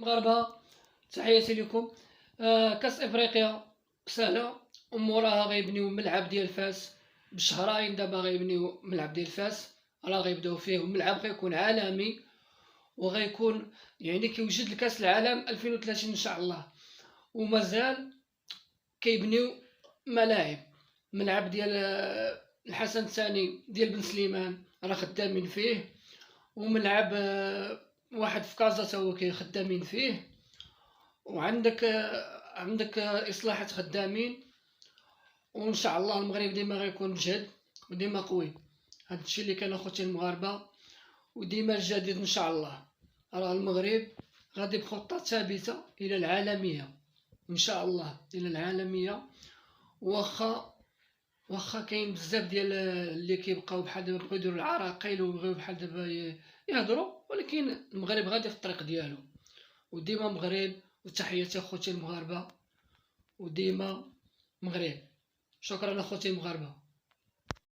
المغاربة تحياتي لكم. كاس افريقيا سهله، وموراها غيبنيو ملعب ديال فاس بشهرين. دابا غيبنيو ملعب ديال فاس، راه غيبداو فيه، والملعب غيكون عالمي، وغيكون يعني كيوجد لكاس العالم 2030 ان شاء الله. ومازال كيبنيو ملاعب، ملعب ديال الحسن الثاني ديال بن سليمان راه خدامين فيه، وملعب واحد في كازا تا هو خدامين فيه، وعندك اصلاحات خدامين. وان شاء الله المغرب ديما غيكون مجهد وديما قوي. هذا الشيء اللي كان اخوتي المغاربه، وديما الجديد ان شاء الله. راه المغرب غادي بخطه ثابته الى العالميه ان شاء الله، الى العالميه. واخا كاين بزاف ديال اللي كيبقاو بحال دابا بغاو يديروا العراقيل وبغاو بحال دابا يهضروا، ولكن المغرب غادي في الطريق ديالو، وديما مغرب. وتحياتي اخوتي المغاربه، وديما مغرب. شكرا اخوتي المغاربه.